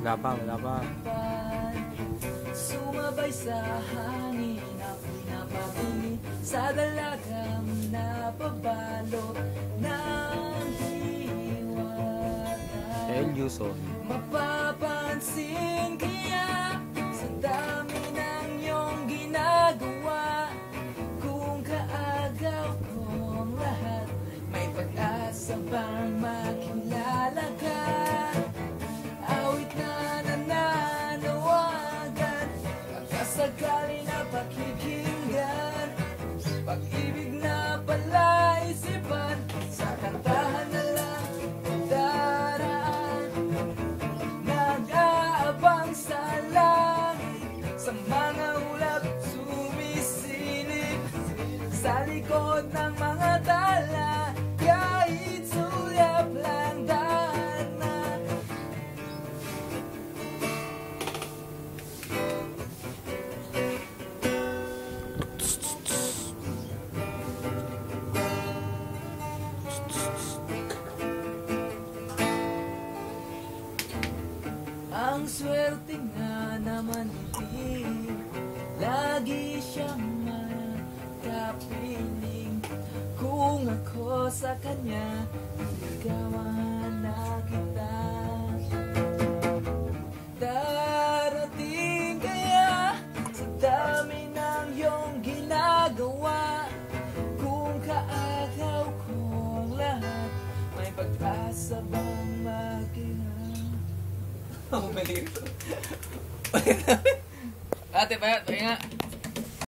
Wala pa, wala pa. Sumabay sa hangin, ako'y napatingin sa dalagang napabalo ng hiwalay. El Yuso. Mapapansin kaya sa dami ng iyong ginagawa, kung kaagaw kong lahat, may pag-asa bang makilala ka? Awit na nananawagan, pagkasakali na pakikinggan, pag-ibig na palaisipan, sa kantahan na lang daraan. Nag-aabang sa langit, sa mga ulap sumisilip, sa likod ng mga tala, kahit sulyap lang daan na. Ang swerte nga naman hindi lagi siyang makapiling. Kung ako sa kanya, ligawan na kita. Darating kaya sa dami ng iyong ginagawa, kung kaagaw kong lahat, may pag-asa bang maging Ate, bayat, pahinga.